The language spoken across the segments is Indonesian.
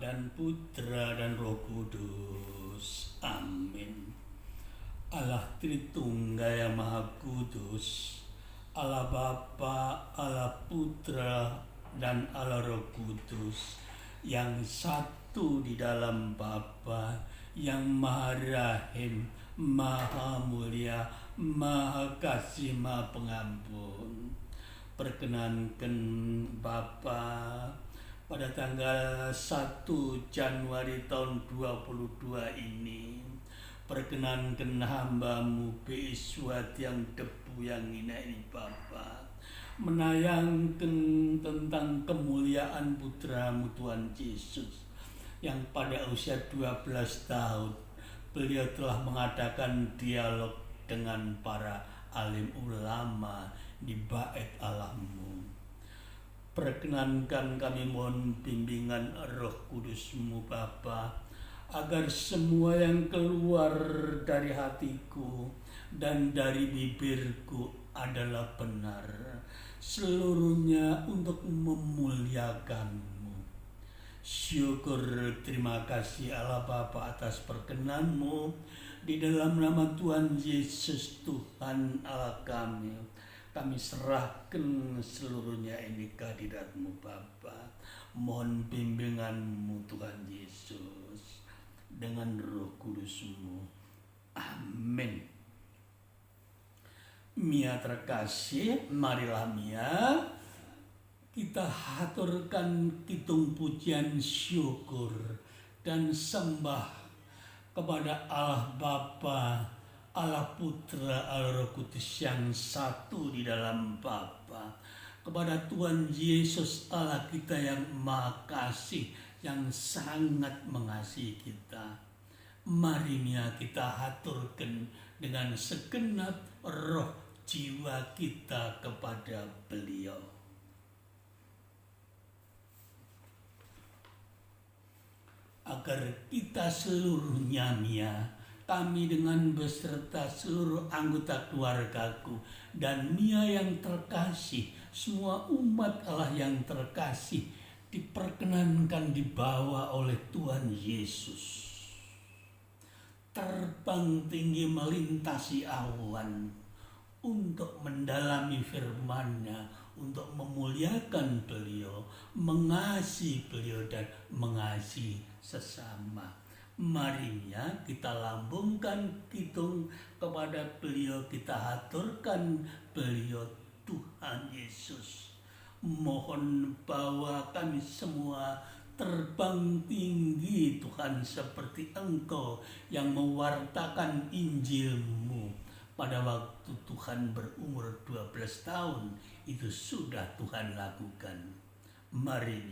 dan Putra dan Roh Kudus. Amin. Allah Tritunggal yang Maha Kudus, Allah Bapa, Allah Putra, dan Allah Roh Kudus, yang satu di dalam Bapa, yang Maha Rahim, Maha Mulia, Maha Kasih, Maha Pengampun. Perkenankan Bapa, pada tanggal 1 Januari tahun 2022 ini, perkenankan hamba-Mu Beiswat yang debu yang ini Bapa, menayangkan tentang kemuliaan Putra-Mu Tuhan Yesus yang pada usia 12 tahun beliau telah mengadakan dialog dengan para alim ulama di bait Allah-Mu. Perkenankan kami mohon bimbingan Roh Kudus-Mu Bapa, agar semua yang keluar dari hatiku dan dari bibirku adalah benar, seluruhnya untuk memuliakan-Mu. Syukur terima kasih Allah Bapa atas perkenan-Mu di dalam nama Tuhan Yesus Tuhan Allah kami. Kami serahkan seluruhnya ini kehadirat-Mu Bapa. Mohon bimbingan-Mu Tuhan Yesus dengan Roh Kudus-Mu. Amin. Mia terkasih, marilah Mia kita haturkan kitung pujian syukur dan sembah kepada Allah Bapa, Allah Putra, Allah Roh Kudus yang satu di dalam Bapa, kepada Tuhan Yesus Allah kita yang Maha Kasih, yang sangat mengasihi kita. Mari kita haturkan dengan segenap roh jiwa kita kepada beliau. Agar kita seluruhnya kami dengan beserta seluruh anggota keluargaku dan Mia yang terkasih, semua umat Allah yang terkasih, diperkenankan dibawa oleh Tuhan Yesus. Terbang tinggi melintasi awan untuk mendalami firman-Nya, untuk memuliakan beliau, mengasihi beliau dan mengasihi sesama. Mari kita lambungkan kitung kepada beliau, kita haturkan beliau Tuhan Yesus. Mohon bawa kami semua terbang tinggi Tuhan, seperti Engkau yang mewartakan Injil-Mu pada waktu Tuhan berumur 12 tahun. Itu sudah Tuhan lakukan. Mari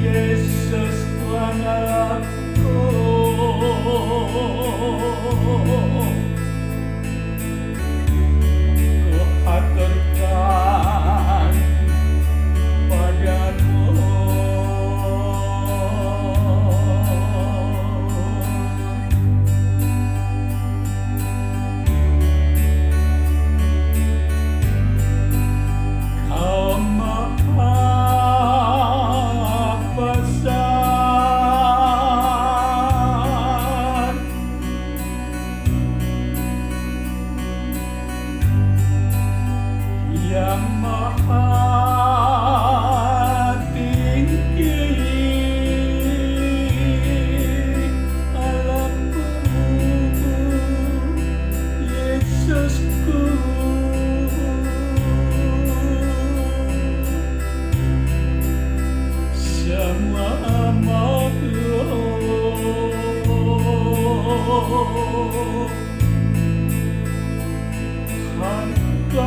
Yesus Tuhan aku, ku aturkan padamu. Kau Maha besar, yang Maha tinggi, Allahku, Yesusku. Semua makhluk angkat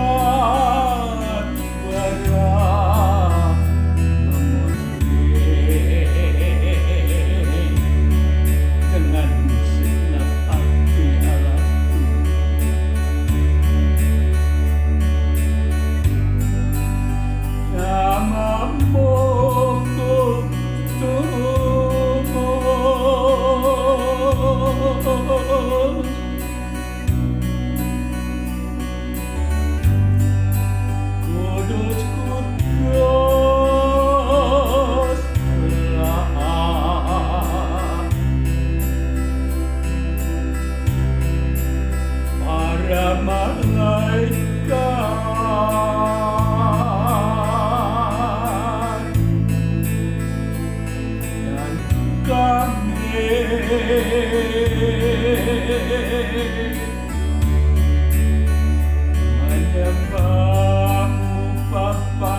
suara memuji dengan segenap hati Allahku. Namamu kutubus, kudus kudus Allah. Para malaikat dan kami menyembahmu Bapa,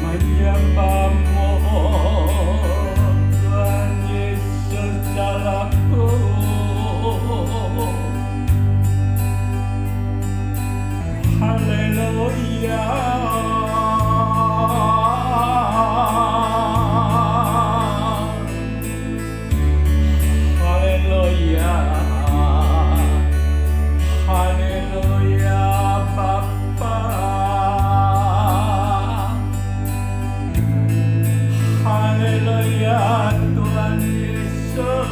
menyembahmu Tuhan Yesus Jalaku. Haleluya, haleluya, haleluya Bapa, haleluya Tuhan Yesus.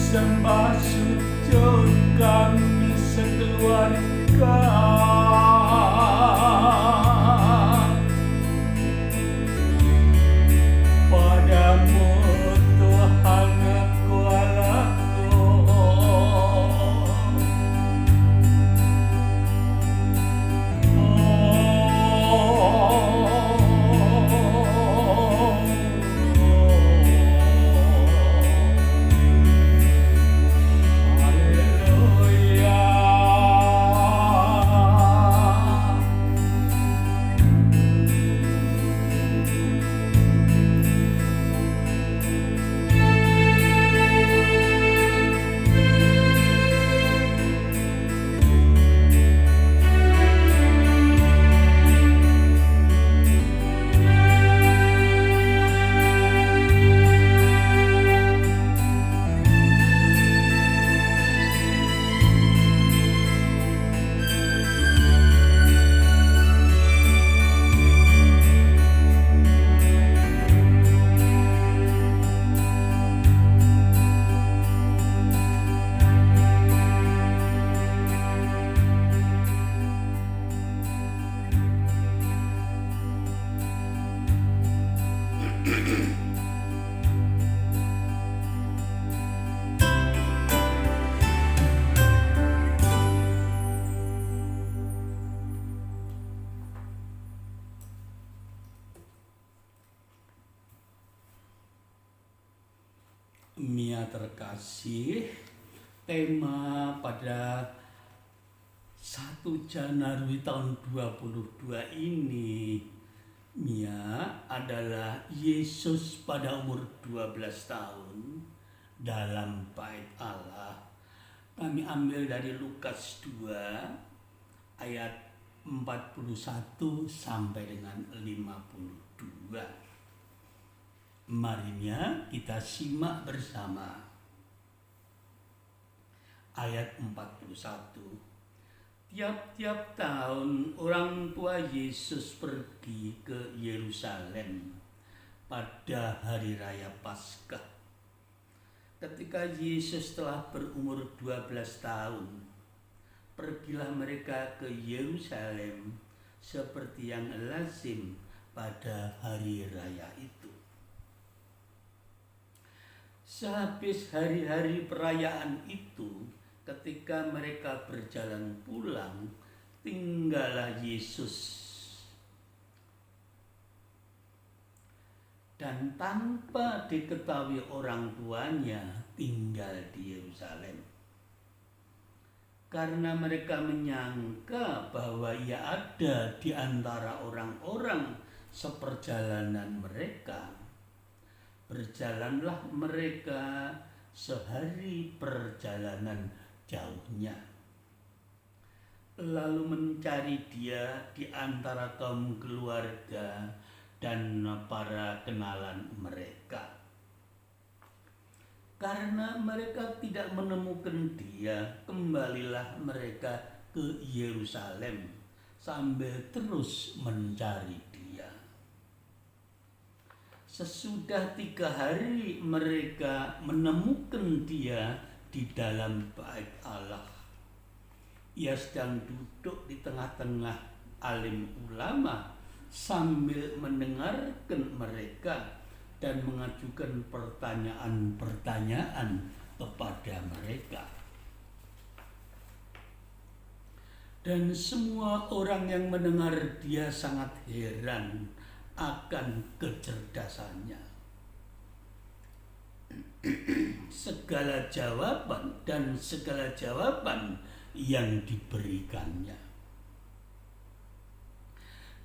Sembah sujud kami sekeluarga padamu Tuhan Kualaku. Mia terkasih, tema pada 1 Januari tahun 2022 ini, Mia adalah Yesus pada umur 12 tahun dalam bait Allah. Kami ambil dari Lukas 2 ayat 41 sampai dengan 52. Marinya kita simak bersama. Ayat 41. Tiap-tiap tahun orang tua Yesus pergi ke Yerusalem pada hari raya Paskah. Ketika Yesus telah berumur 12 tahun, pergilah mereka ke Yerusalem seperti yang lazim pada hari raya itu. Sehabis hari-hari perayaan itu, ketika mereka berjalan pulang, tinggallah Yesus dan tanpa diketahui orang tuanya tinggal di Yerusalem. Karena mereka menyangka bahwa ia ada di antara orang-orang seperjalanan mereka, berjalanlah mereka sehari perjalanan jauhnya, lalu mencari dia di antara kaum keluarga dan para kenalan mereka. Karena mereka tidak menemukan dia, kembalilah mereka ke Yerusalem sambil terus mencari dia. Sesudah 3 hari mereka menemukan dia di dalam bait Allah. Ia sedang duduk di tengah-tengah alim ulama sambil mendengarkan mereka dan mengajukan pertanyaan-pertanyaan kepada mereka. Dan semua orang yang mendengar dia sangat heran akan kecerdasannya. Segala jawaban yang diberikannya.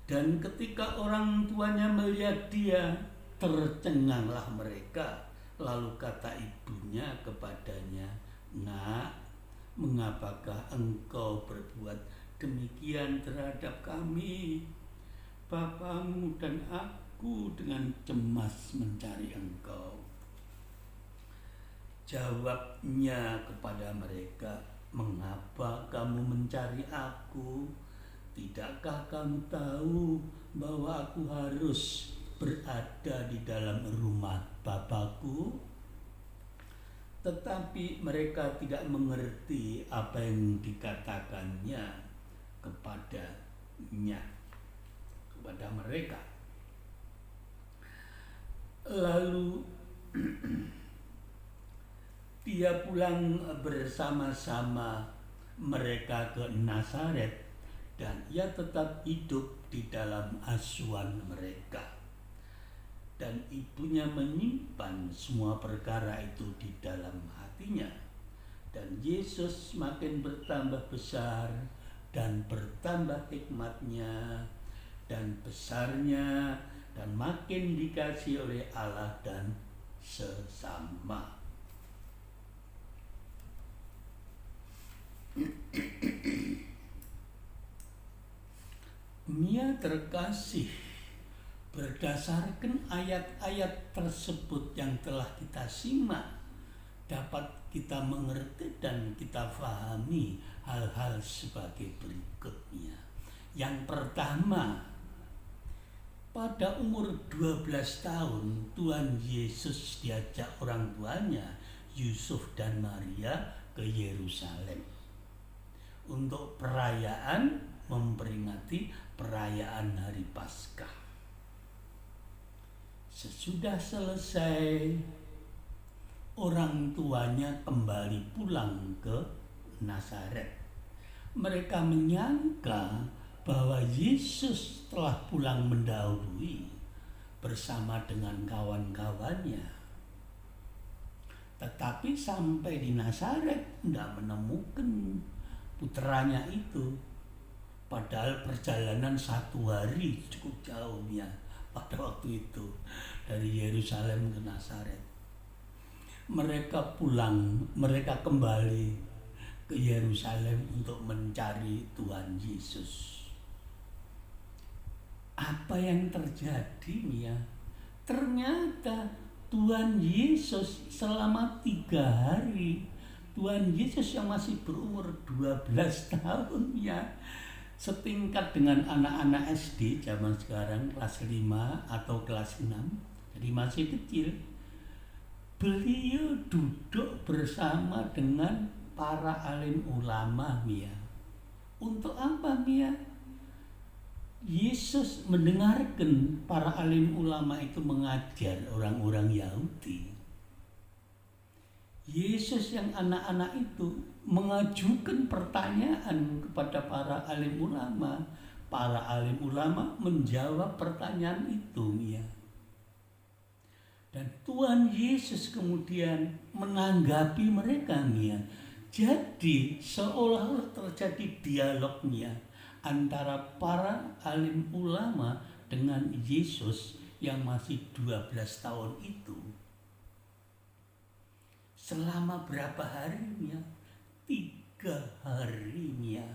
Dan ketika orang tuanya melihat dia, tercenganglah mereka. Lalu kata ibunya kepadanya, "Nak, mengapakah engkau berbuat demikian terhadap kami? Bapamu dan aku dengan cemas mencari engkau." Jawabnya kepada mereka, "Mengapa kamu mencari aku? Tidakkah kamu tahu bahwa aku harus berada di dalam rumah Bapakku?" Tetapi mereka tidak mengerti apa yang dikatakannya kepada mereka. Lalu dia pulang bersama-sama mereka ke Nazaret, dan ia tetap hidup di dalam asuhan mereka. Dan ibunya menyimpan semua perkara itu di dalam hatinya. Dan Yesus makin bertambah besar dan bertambah hikmatnya dan besarnya, dan makin dikasihi oleh Allah dan sesama. Mia terkasih, berdasarkan ayat-ayat tersebut yang telah kita simak, dapat kita mengerti dan kita pahami hal-hal sebagai berikutnya. Yang pertama, pada umur 12 tahun Tuhan Yesus diajak orang tuanya Yusuf dan Maria ke Yerusalem untuk memperingati perayaan hari Paskah. Sesudah selesai, orang tuanya kembali pulang ke Nazaret. Mereka menyangka bahwa Yesus telah pulang mendahului bersama dengan kawan-kawannya. Tetapi sampai di Nazaret tidak menemukan putranya itu. Padahal perjalanan 1 hari cukup jauh ya pada waktu itu dari Yerusalem ke Nazaret. Mereka kembali ke Yerusalem untuk mencari Tuhan Yesus. Apa yang terjadi ya? Ternyata Tuhan Yesus selama 3 hari, Tuhan Yesus yang masih berumur 12 tahun ya, setingkat dengan anak-anak SD zaman sekarang kelas 5 atau kelas 6, jadi masih kecil. Beliau duduk bersama dengan para alim ulama Mia. Untuk apa Mia? Yesus mendengarkan para alim ulama itu mengajar orang-orang Yahudi. Yesus yang anak-anak itu mengajukan pertanyaan kepada para alim ulama. Para alim ulama menjawab pertanyaan itu ya. Dan Tuhan Yesus kemudian menanggapi mereka ya. Jadi seolah-olah terjadi dialognya antara para alim ulama dengan Yesus yang masih 12 tahun itu. Selama berapa harinya? 3 harinya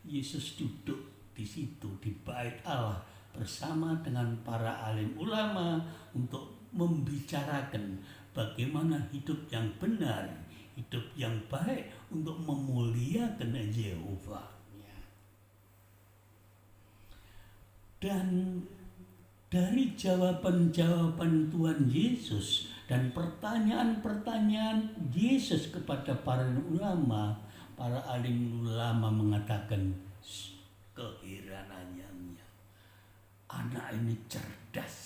Yesus duduk di situ di bait Allah bersama dengan para alim ulama untuk membicarakan bagaimana hidup yang benar, hidup yang baik untuk memuliakan Yehova. Dan dari jawaban-jawaban Tuhan Yesus dan pertanyaan-pertanyaan Yesus kepada para ulama, para alim ulama mengatakan keheranannya, anak ini cerdas,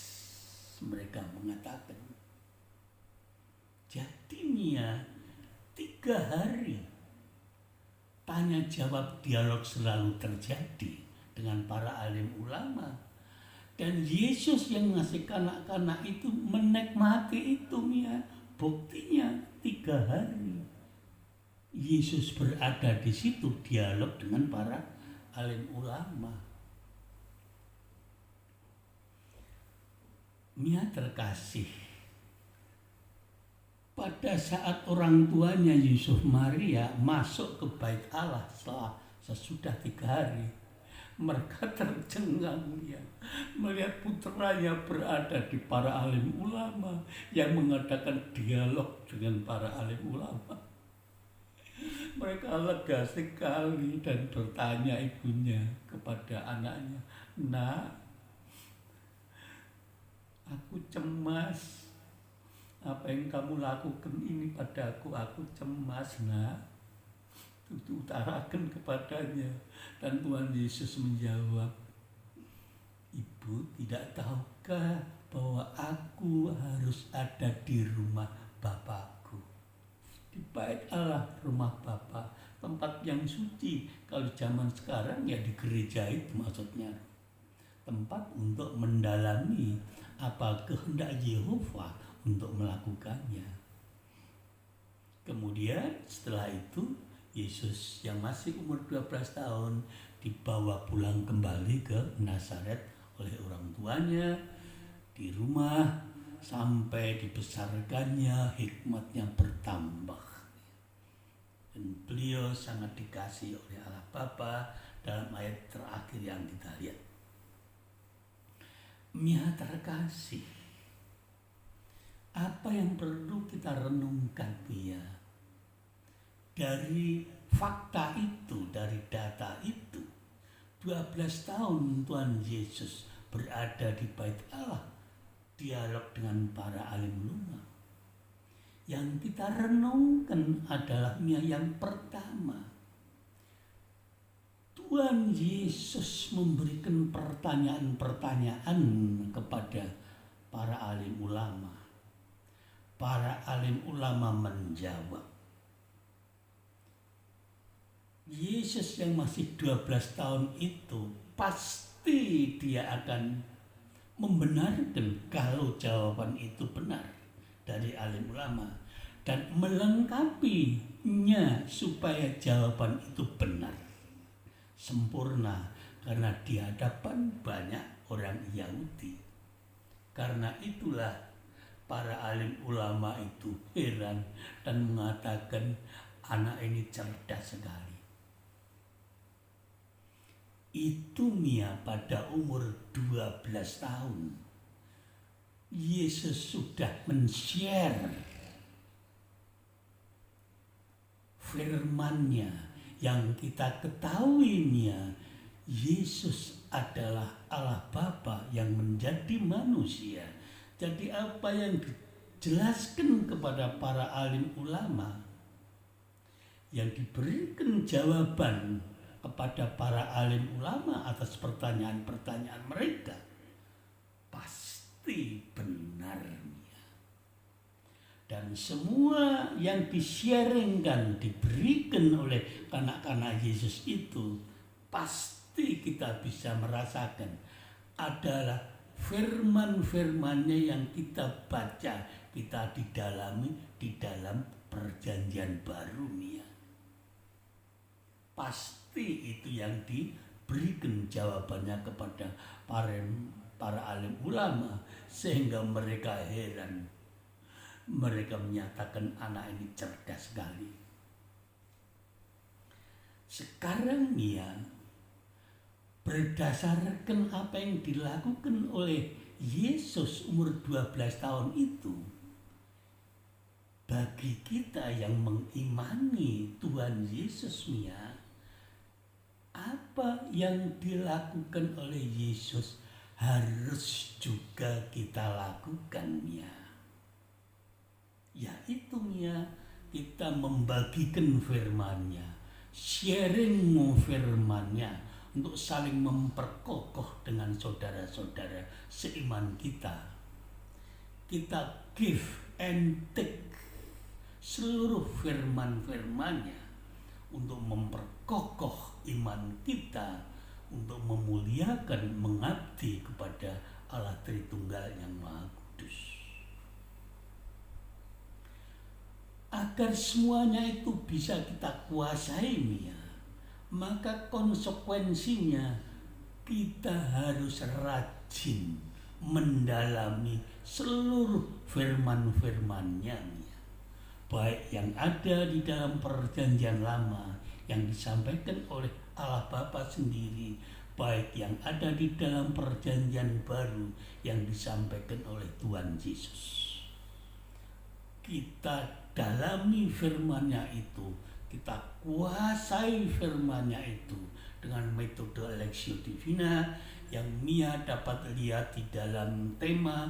mereka mengatakan. Jadi Mia, 3 hari tanya jawab dialog selalu terjadi dengan para alim ulama. Dan Yesus yang ngasih kanak-kanak itu menikmati itu ya. Buktinya 3 hari Yesus berada di situ dialog dengan para alim ulama. Mia terkasih, pada saat orang tuanya Yusuf Maria masuk ke bait Allah sesudah 3 hari, mereka tercengang ya, melihat putranya berada di para alim ulama yang mengadakan dialog dengan para alim ulama. Mereka lega sekali dan bertanya ibunya kepada anaknya, "Nak, aku cemas. Apa yang kamu lakukan ini padaku? Aku cemas, Nak." Itu utarakan kepadanya. Dan Tuhan Yesus menjawab, "Ibu tidak tahukah bahwa aku harus ada di rumah Bapakku?" Di bait Allah, rumah Bapa, tempat yang suci. Kalau zaman sekarang ya di gereja itu maksudnya. Tempat untuk mendalami apa kehendak Yehova untuk melakukannya. Kemudian setelah itu Yesus yang masih umur 12 tahun dibawa pulang kembali ke Nazaret oleh orang tuanya di rumah sampai dibesarkannya, hikmatnya bertambah. Dan beliau sangat dikasihi oleh Allah Bapa dalam ayat terakhir yang kita lihat. Mia terkasih, apa yang perlu kita renungkan Mia? Dari fakta itu, dari data itu, 12 tahun Tuhan Yesus berada di bait Allah, dialog dengan para alim ulama. Yang kita renungkan adalah yang pertama, Tuhan Yesus memberikan pertanyaan-pertanyaan kepada para alim ulama. Para alim ulama menjawab. Yesus yang masih 12 tahun itu pasti dia akan membenarkan kalau jawaban itu benar dari alim ulama. dan melengkapinya supaya jawaban itu benar, sempurna, karena di hadapan banyak orang Yahudi. Karena itulah para alim ulama itu heran dan mengatakan anak ini cerdas sekali. Itu Mia pada umur 12 tahun. Yesus sudah men-share firman-Nya yang kita ketahui Mia. Yesus adalah Allah Bapa yang menjadi manusia. Jadi apa yang dijelaskan kepada para alim ulama, yang diberikan jawaban kepada para alim ulama atas pertanyaan-pertanyaan mereka, pasti benar. Dan semua yang di-sharingkan, diberikan oleh kanak-kanak Yesus itu, pasti kita bisa merasakan adalah firman-firman-Nya yang kita baca, kita didalami di dalam perjanjian baru Mia. Pasti itu yang diberikan jawabannya kepada para alim ulama, sehingga mereka heran. Mereka menyatakan anak ini cerdas sekali. Sekarang Mia, berdasarkan apa yang dilakukan oleh Yesus umur 12 tahun itu, bagi kita yang mengimani Tuhan Yesus Mia, apa yang dilakukan oleh Yesus harus juga kita lakukan Mia. Yaitu Mia, kita membagikan firman-Nya, sharing firman-Nya, untuk saling memperkokoh dengan saudara-saudara seiman kita. Kita give and take seluruh firman-firman-Nya untuk memperkokoh iman kita, untuk memuliakan, mengabdi kepada Allah Tritunggal yang Maha Kudus. Agar semuanya itu bisa kita kuasai Mia, maka konsekuensinya kita harus rajin mendalami seluruh firman-firman-Nya, baik yang ada di dalam perjanjian lama yang disampaikan oleh Allah Bapa sendiri, baik yang ada di dalam perjanjian baru yang disampaikan oleh Tuhan Yesus. Kita dalami firman-Nya itu, kita kuasai firman-Nya itu dengan metode Lectio Divina yang Mia dapat lihat di dalam tema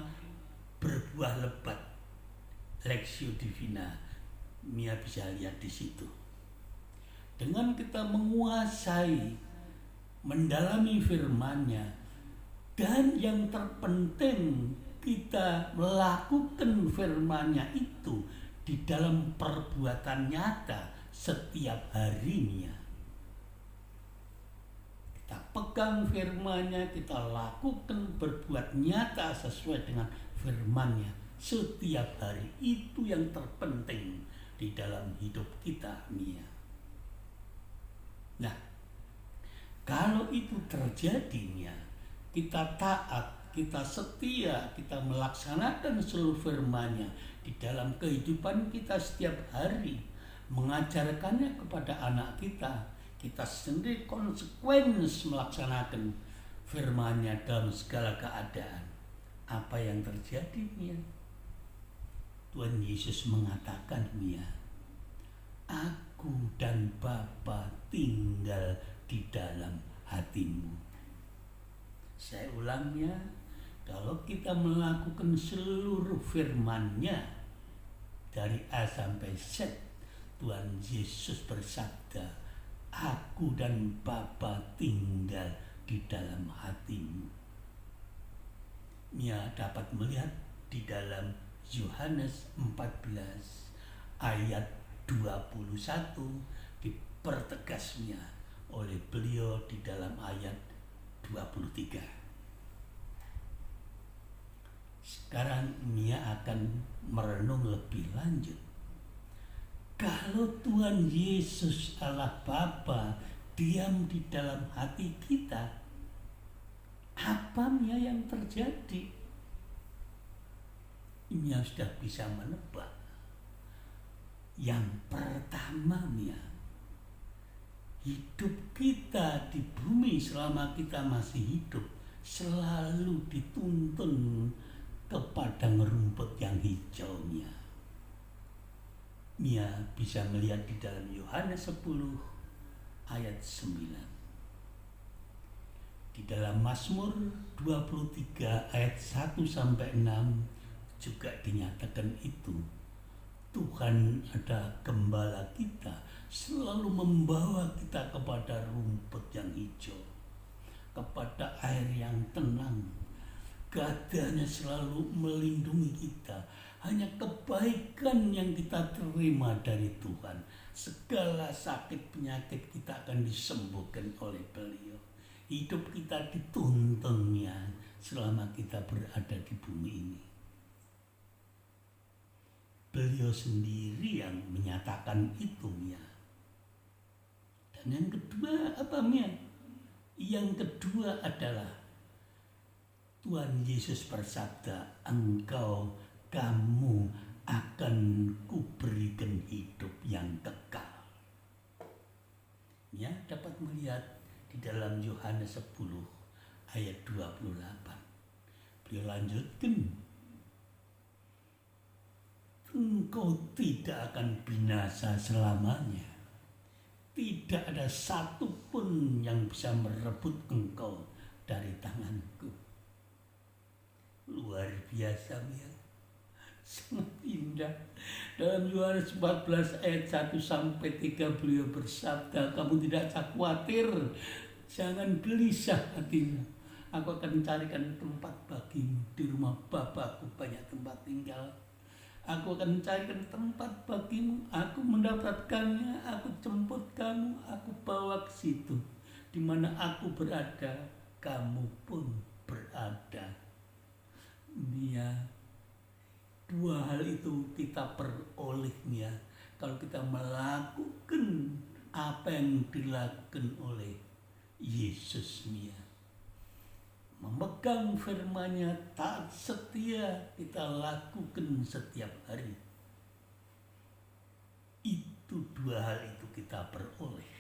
berbuah lebat Lectio Divina. Mia bisa lihat di situ. Dengan kita menguasai, mendalami firman-Nya, dan yang terpenting kita melakukan firman-Nya itu di dalam perbuatan nyata setiap harinya. Kita pegang firman-Nya, kita lakukan, berbuat nyata sesuai dengan firman-Nya setiap hari. Itu yang terpenting di dalam hidup kita Mia. Nah, kalau itu terjadi Mia, kita taat, kita setia, kita melaksanakan seluruh firman-Nya di dalam kehidupan kita setiap hari, mengajarkannya kepada anak kita, kita sendiri konsekuen melaksanakan firman-Nya dalam segala keadaan. Apa yang terjadi Mia? Tuhan Yesus mengatakan Mia, Aku dan Bapa tinggal di dalam hatimu. Saya ulangnya, kalau kita melakukan seluruh firman-Nya dari A sampai Z, Tuhan Yesus bersabda, Aku dan Bapa tinggal di dalam hatimu. Mia dapat melihat di dalam Yohanes 14 ayat 21 dipertegasnya oleh beliau di dalam ayat 23. Sekarang Mia akan merenung lebih lanjut Kalau Tuhan Yesus Allah Bapa diam di dalam hati kita, apa yang terjadi? Mia sudah bisa menebak. Yang pertama, hidup kita di bumi selama kita masih hidup selalu dituntun ke padang rumput yang hijau. Mia bisa melihat di dalam Yohanes 10 ayat 9. Di dalam Mazmur 23 ayat 1 sampai 6 juga dinyatakan itu. Tuhan ada gembala kita, selalu membawa kita kepada rumput yang hijau, kepada air yang tenang. Gadanya selalu melindungi kita. Hanya kebaikan yang kita terima dari Tuhan. Segala sakit penyakit kita akan disembuhkan oleh Beliau. Hidup kita dituntunnya selama kita berada di bumi ini. Beliau sendiri yang menyatakan itu, Dan yang kedua apa, Yang kedua adalah Tuhan Yesus bersabda, kamu akan kuberikan hidup yang kekal. Dapat melihat di dalam Yohanes 10 ayat 28. Beliau lanjutkan, engkau tidak akan binasa selamanya. Tidak ada satupun yang bisa merebut engkau dari tanganku. Luar biasa, sangat indah. Dalam Yohanes 14 ayat 1 sampai 3 beliau bersabda, kamu tidak usah khawatir, jangan gelisah hatimu. Aku akan mencarikan tempat bagimu. Di rumah Bapakku banyak tempat tinggal. Aku akan mencarikan tempat bagimu. Aku mendapatkannya, aku jemput kamu, aku bawa ke situ. Di mana aku berada, kamu pun berada. Dua hal itu kita peroleh, kalau kita melakukan apa yang dilakukan oleh Yesus, memegang firman-Nya, taat setia kita lakukan setiap hari. Itu dua hal itu kita peroleh.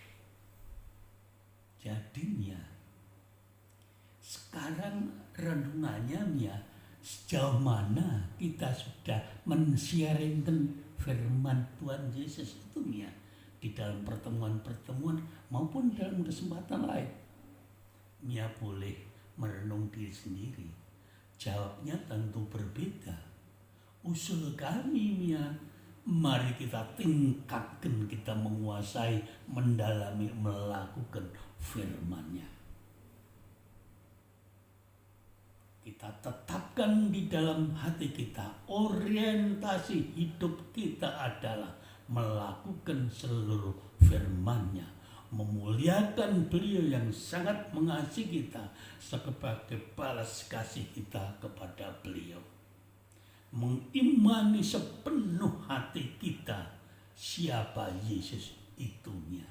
Jadinya sekarang renungannya, sejauh mana kita sudah mensiarkan firman Tuhan Yesus itu, di dalam pertemuan-pertemuan maupun dalam kesempatan lain. Boleh merenung diri sendiri. Jawabnya tentu berbeda. Usul kami, mari kita tingkatkan, kita menguasai, mendalami, melakukan firman-Nya. Kita tetapkan di dalam hati kita, orientasi hidup kita adalah melakukan seluruh firman-Nya, memuliakan Beliau yang sangat mengasihi kita sebagai balas kasih kita kepada Beliau. Mengimani sepenuh hati kita siapa Yesus itunya.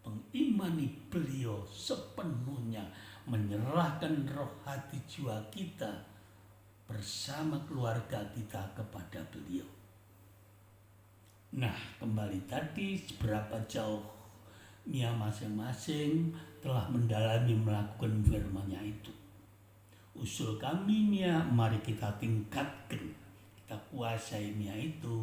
Mengimani Beliau sepenuhnya, menyerahkan roh, hati, jiwa kita bersama keluarga kita kepada Beliau. Nah, kembali tadi, seberapa jauh masing-masing telah mendalami melakukan firman-Nya itu. Usul kami, mari kita tingkatkan, kita kuasai itu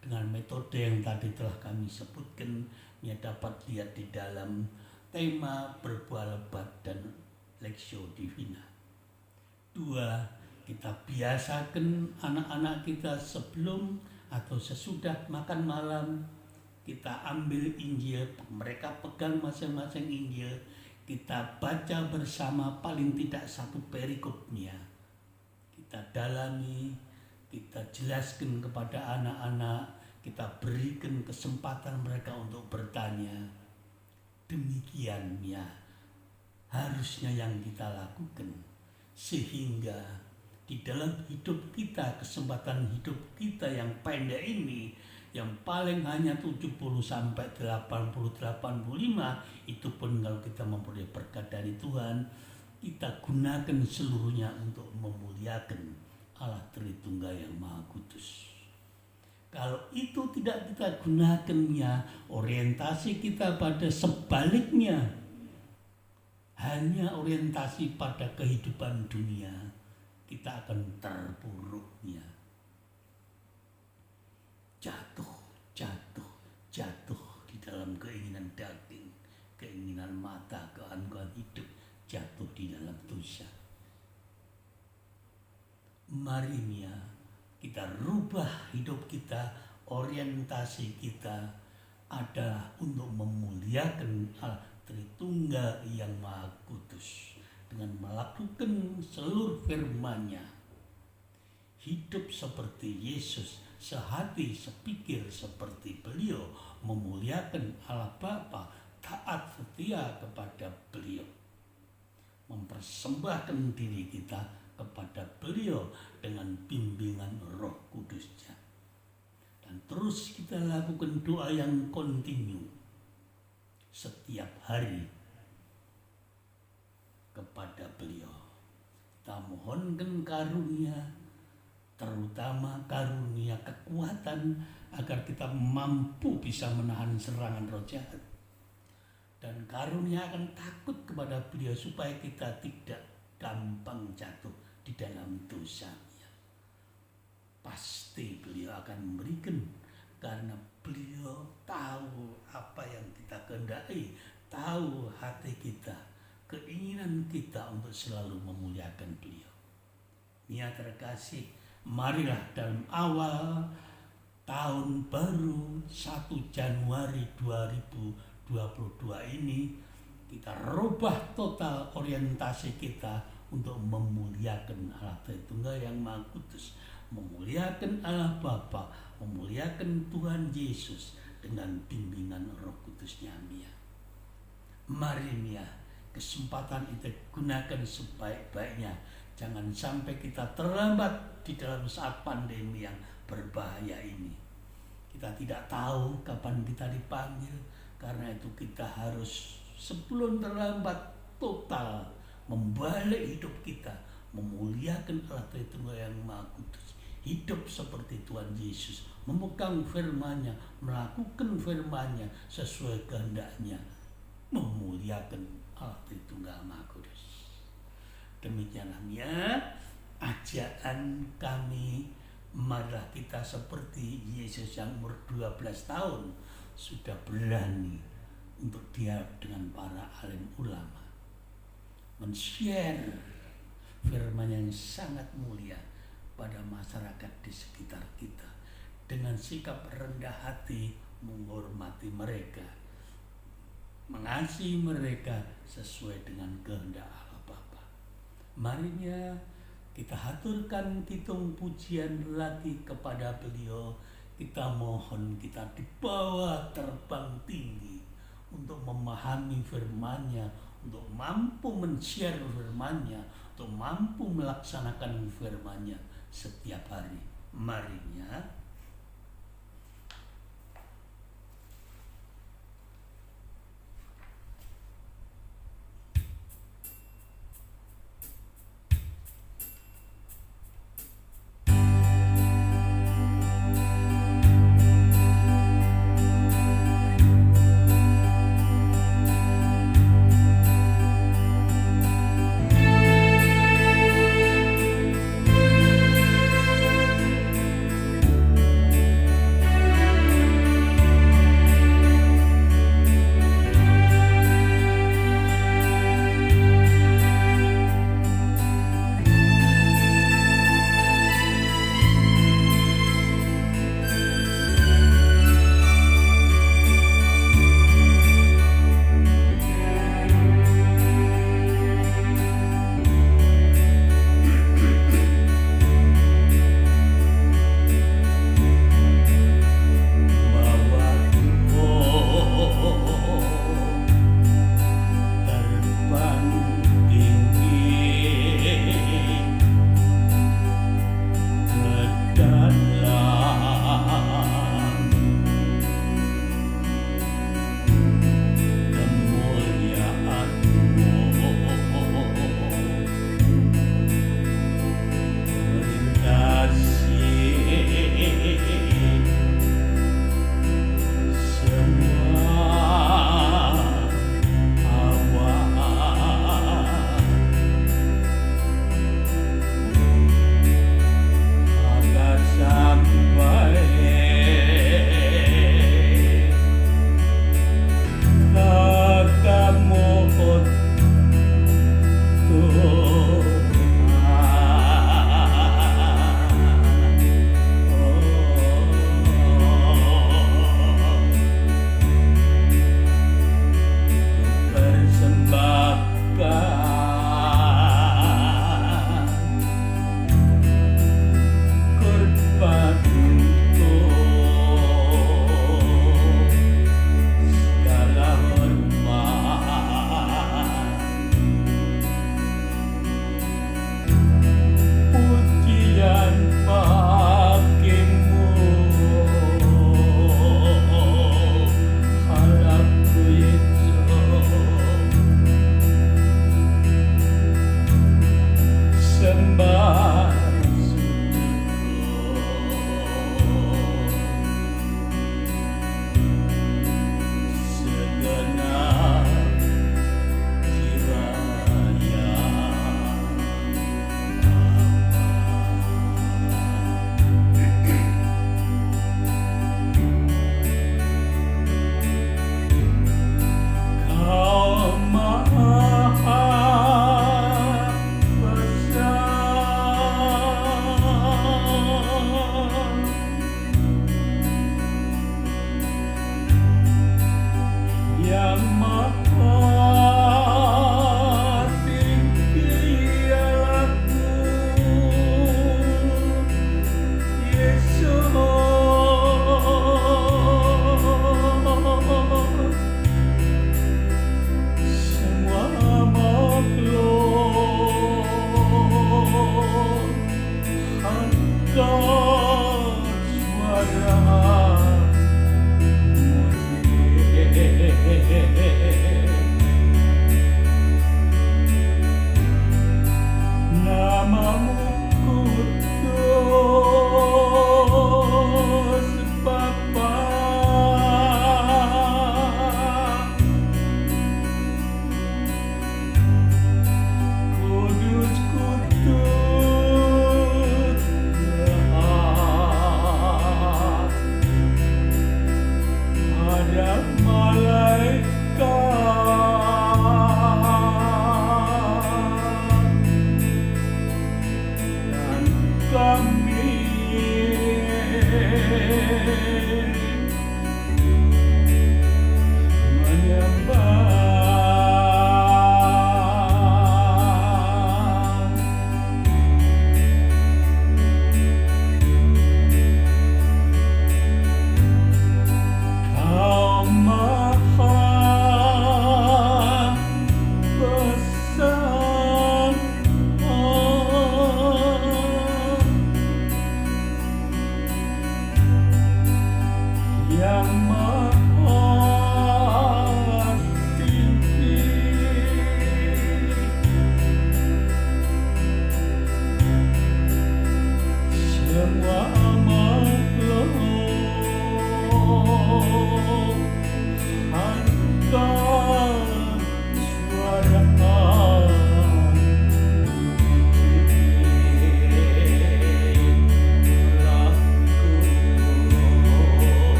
dengan metode yang tadi telah kami sebutkan. Dapat lihat di dalam tema berbuah lebat dan Lectio Divina. 2, kita biasakan anak-anak kita sebelum atau sesudah makan malam, kita ambil Injil, mereka pegang masing-masing Injil, kita baca bersama paling tidak satu perikopnya. Kita dalami, kita jelaskan kepada anak-anak, kita berikan kesempatan mereka untuk bertanya. Demikian harusnya yang kita lakukan, sehingga di dalam hidup kita, kesempatan hidup kita yang pendek ini, yang paling hanya 70 sampai 80 85, itu pun kalau kita memperoleh berkat dari Tuhan, kita gunakan seluruhnya untuk memuliakan Allah Tritunggal yang Maha Kudus. Kalau itu tidak kita gunakannya, orientasi kita pada sebaliknya, hanya orientasi pada kehidupan dunia, kita akan terpuruknya. Jatuh di dalam keinginan daging, keinginan mata, keangkuhan hidup, jatuh di dalam dosa. Mari kita rubah hidup kita, orientasi kita adalah untuk memuliakan Allah Tritunggal yang Maha Kudus dengan melakukan seluruh firman-Nya. Hidup seperti Yesus, sehati sepikir seperti Beliau, memuliakan Allah Bapa, taat setia kepada Beliau, mempersembahkan diri kita kepada Beliau dengan bimbingan Roh Kudus-Nya. Dan terus kita lakukan doa yang kontinu setiap hari kepada Beliau. Kita mohonkan karunia, terutama karunia kekuatan, agar kita mampu bisa menahan serangan roh jahat. Dan karunia akan takut kepada Beliau supaya kita tidak gampang jatuh di dalam dosa-Nya. Pasti Beliau akan memberikan, karena Beliau tahu apa yang kita kehendaki, tahu hati kita, keinginan kita untuk selalu memuliakan Beliau. Nia terkasih, marilah dalam awal tahun baru 1 Januari 2022 ini kita rubah total orientasi kita untuk memuliakan Allah Tritunggal yang Maha Kudus, memuliakan Allah Bapa, memuliakan Tuhan Yesus dengan bimbingan Roh Kudus-Nya. Mari kesempatan itu gunakan sebaik-baiknya. Jangan sampai kita terlambat di dalam saat pandemi yang berbahaya ini. Kita tidak tahu kapan kita dipanggil, karena itu kita harus sebelum terlambat total membalik hidup kita, memuliakan Allah Tritunggal yang Maha Kudus, hidup seperti Tuhan Yesus, memegang firman-Nya, melakukan firman-Nya sesuai kehendak-Nya, memuliakan Allah Tritunggal Maha Kudus. Demikianlah ajakan kami, marilah kita seperti Yesus yang umur 12 tahun sudah berani untuk dialog dengan para alim ulama, men-share firman yang sangat mulia pada masyarakat di sekitar kita, dengan sikap rendah hati menghormati mereka, mengasihi mereka sesuai dengan kehendak Allah Bapa. Mari kita haturkan kitung pujian lagi kepada Beliau. Kita mohon kita dibawa terbang tinggi untuk memahami firman-Nya, untuk mampu men-share firman-Nya, untuk mampu melaksanakan firman-Nya setiap hari. Mari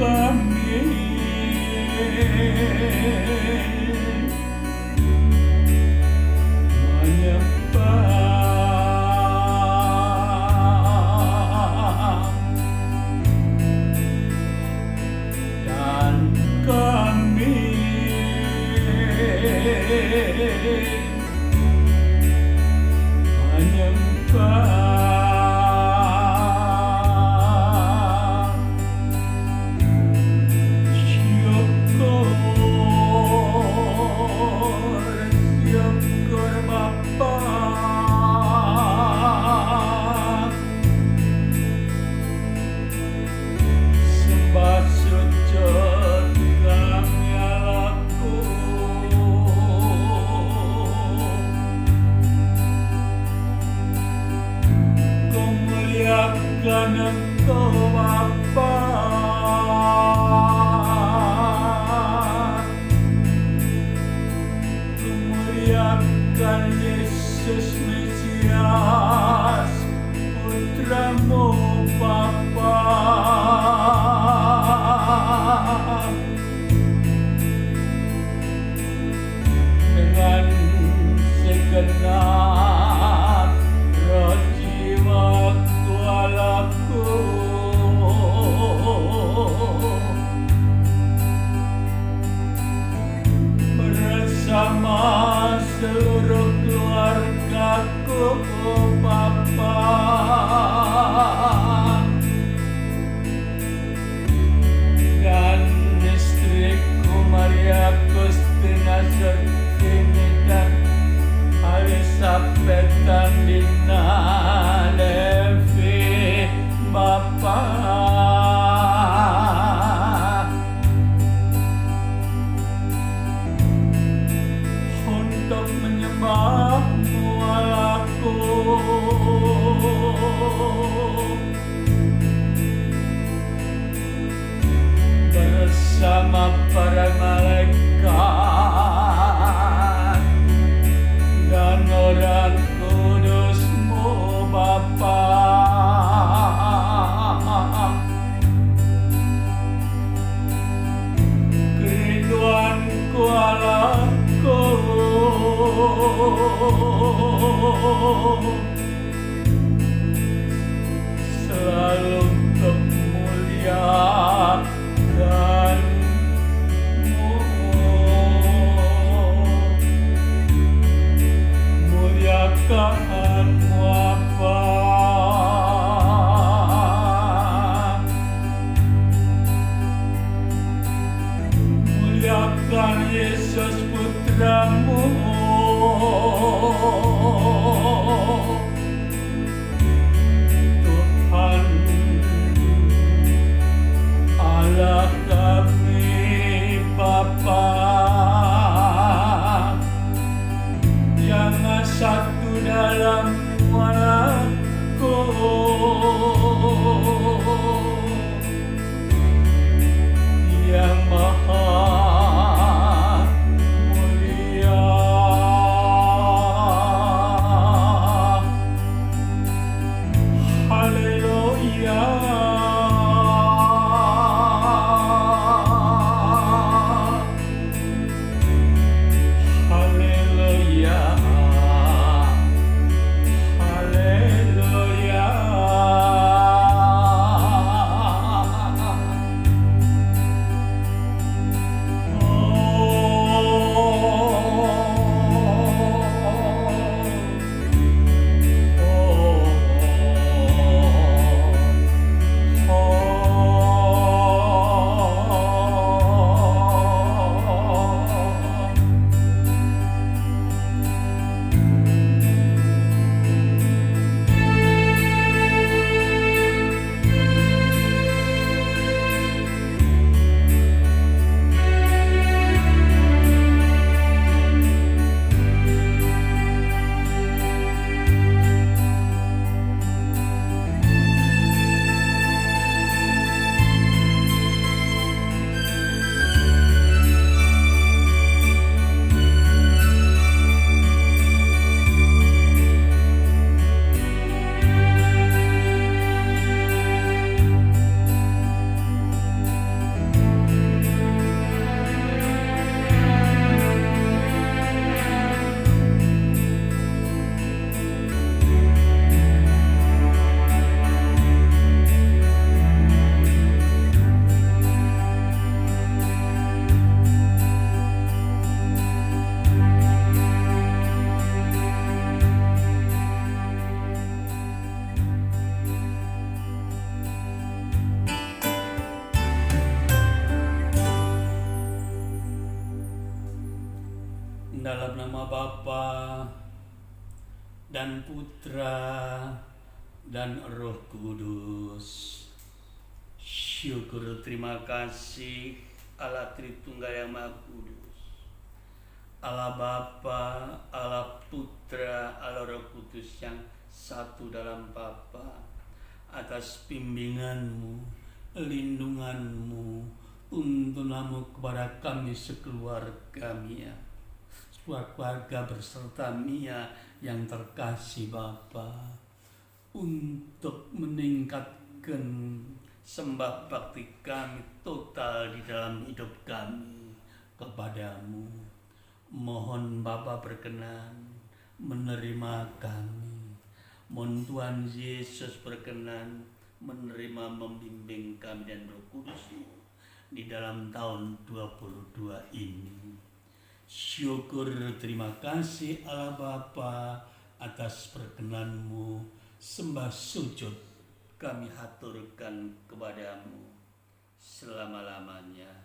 kami menyembah dan kami menyembah syukur Bapa sembah sujud kami Allahku ku muliakan Engkau Bapa ku muliakan Yesus Mesias Putramu Bapa dengan segenap roh jiwaku Allahku bersama seluruh keluargaku Bapa dan istriku Maria Agustina Sertini dan Elizabeth Andina Levi Bapa untuk menyembahmu Allahku bersama para malaikat dan orang kudusmu Bapa kerinduanku Allahku selalu untuk muliakanmu apa muliakan Yesus Putramu Tuhan Allah kami Bapa yang satu dalam Anakku yang maha mulia dalam nama Bapa dan Putra dan Roh Kudus. Syukur terima kasih Allah Tritunggal yang Maha Kudus, Allah Bapa, Allah Putra, Allah Roh Kudus yang satu dalam Bapa, atas bimbinganmu, lindunganmu, tuntunanmu kepada kami sekeluarga Mia, sebuah keluarga berserta Mia yang terkasih Bapa, untuk meningkatkan sembah bakti kami total di dalam hidup kami kepadamu. Mohon Bapa berkenan menerima kami. Mohon Tuhan Yesus berkenan menerima, membimbing kami dan Roh Kudus-Mu di dalam tahun 22 ini. Syukur terima kasih Allah Bapa atas perkenan-Mu, sembah sujud kami haturkan kepadamu selama-lamanya.